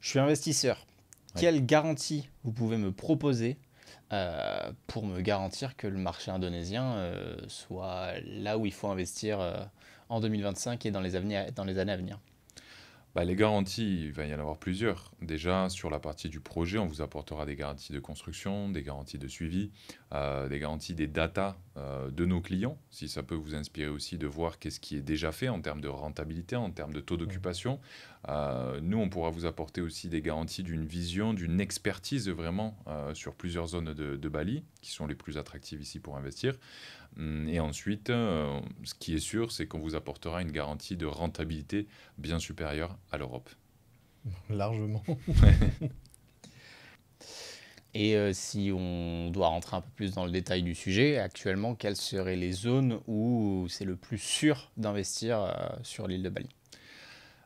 Je suis investisseur. Ouais. Quelle garantie vous pouvez me proposer pour me garantir que le marché indonésien soit là où il faut investir en 2025 et dans les années à venir? Bah, les garanties, il va y en avoir plusieurs. Déjà, sur la partie du projet, on vous apportera des garanties de construction, des garanties de suivi, des garanties des datas de nos clients, si ça peut vous inspirer aussi de voir qu'est-ce qui est déjà fait en termes de rentabilité, en termes de taux d'occupation. Nous, on pourra vous apporter aussi des garanties d'une vision, d'une expertise vraiment sur plusieurs zones de Bali, qui sont les plus attractives ici pour investir. Et ensuite, ce qui est sûr, c'est qu'on vous apportera une garantie de rentabilité bien supérieure à l'Europe. Largement. Et si on doit rentrer un peu plus dans le détail du sujet, actuellement, quelles seraient les zones où c'est le plus sûr d'investir sur l'île de Bali?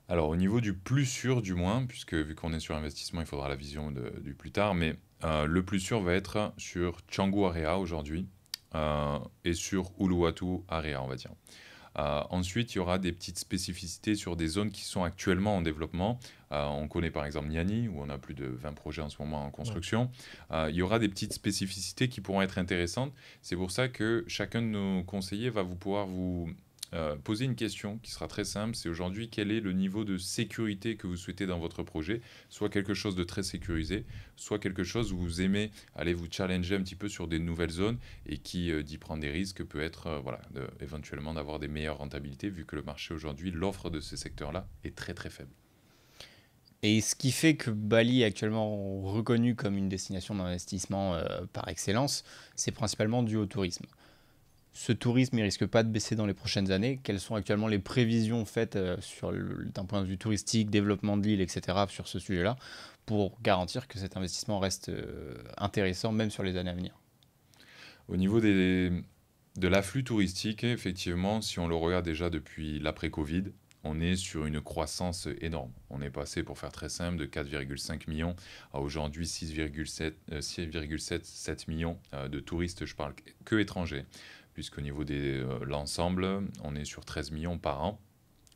Alors, au niveau du plus sûr, du moins, puisque vu qu'on est sur investissement, il faudra la vision du plus tard, mais le plus sûr va être sur Canggu Area aujourd'hui et sur Uluwatu Area, on va dire. Ensuite, il y aura des petites spécificités sur des zones qui sont actuellement en développement. On connaît par exemple Niani, où on a plus de 20 projets en ce moment en construction. Il y aura des petites spécificités qui pourront être intéressantes. C'est pour ça que chacun de nos conseillers va pouvoir vous poser une question qui sera très simple. C'est aujourd'hui quel est le niveau de sécurité que vous souhaitez dans votre projet, soit quelque chose de très sécurisé, soit quelque chose où vous aimez aller vous challenger un petit peu sur des nouvelles zones et qui d'y prendre des risques peut être éventuellement d'avoir des meilleures rentabilités vu que le marché aujourd'hui, l'offre de ces secteurs-là est très très faible. Et ce qui fait que Bali est actuellement reconnu comme une destination d'investissement par excellence, c'est principalement dû au tourisme. Ce tourisme, il risque pas de baisser dans les prochaines années. Quelles sont actuellement les prévisions faites d'un point de vue touristique, développement de l'île, etc., sur ce sujet-là, pour garantir que cet investissement reste intéressant, même sur les années à venir? Au niveau de l'afflux touristique, effectivement, si on le regarde déjà depuis l'après-Covid, on est sur une croissance énorme. On est passé, pour faire très simple, de 4,5 millions à aujourd'hui 6,7 millions de touristes, je parle que étrangers, puisqu'au niveau de l'ensemble, on est sur 13 millions par an.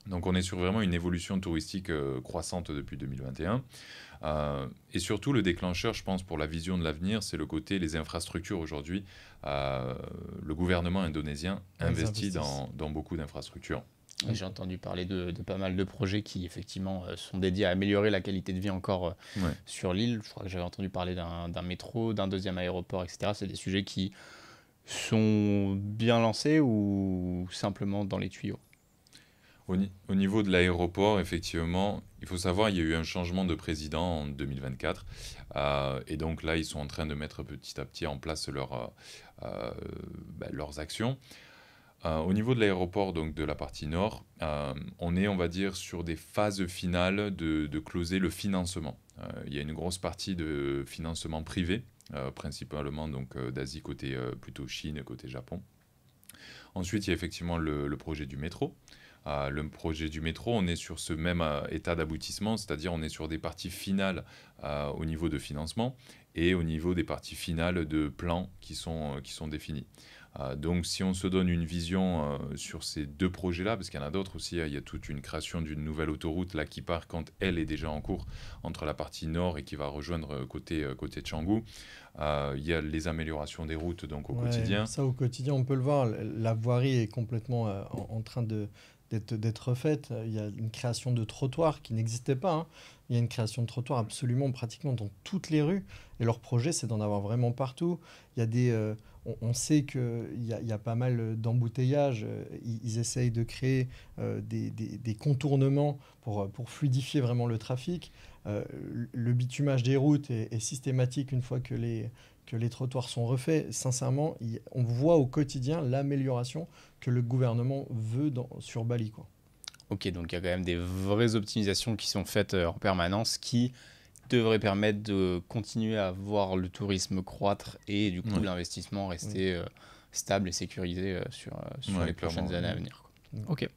Donc on est sur vraiment une évolution touristique croissante depuis 2021. Et surtout, le déclencheur, je pense, pour la vision de l'avenir, c'est le côté les infrastructures aujourd'hui. Le gouvernement indonésien investit dans beaucoup d'infrastructures. J'ai entendu parler de pas mal de projets qui, effectivement, sont dédiés à améliorer la qualité de vie encore sur l'île. Je crois que j'avais entendu parler d'un métro, d'un deuxième aéroport, etc. C'est des sujets qui sont bien lancés ou simplement dans les tuyaux? Au niveau de l'aéroport, effectivement, il faut savoir il y a eu un changement de président en 2024. Et donc là, ils sont en train de mettre petit à petit en place leurs actions. Au niveau de l'aéroport, donc de la partie nord, on est, on va dire, sur des phases finales de closer le financement. Il y a une grosse partie de financement privé, principalement donc d'Asie côté plutôt Chine, côté Japon. Ensuite, il y a effectivement le projet du métro. Le projet du métro, on est sur ce même état d'aboutissement, c'est-à-dire on est sur des parties finales au niveau de financement et au niveau des parties finales de plans qui sont définis. Donc si on se donne une vision sur ces deux projets-là, parce qu'il y en a d'autres aussi, il y a toute une création d'une nouvelle autoroute là qui part quand elle est déjà en cours entre la partie nord et qui va rejoindre côté Canggu. Il y a les améliorations des routes donc au quotidien. Ça au quotidien, on peut le voir, la voirie est complètement en train d'être refaite. Il y a une création de trottoirs qui n'existait pas, hein. Il y a une création de trottoirs absolument pratiquement dans toutes les rues. Et leur projet, c'est d'en avoir vraiment partout. Il y a on sait qu'il y a pas mal d'embouteillages. Ils essayent de créer des contournements pour fluidifier vraiment le trafic. Le bitumage des routes est systématique une fois que les trottoirs sont refaits. Sincèrement, on voit au quotidien l'amélioration que le gouvernement veut sur Bali, quoi. Ok, donc il y a quand même des vraies optimisations qui sont faites en permanence qui devraient permettre de continuer à voir le tourisme croître et du coup l'investissement rester stable et sécurisé sur les prochaines années à venir, quoi. Ok.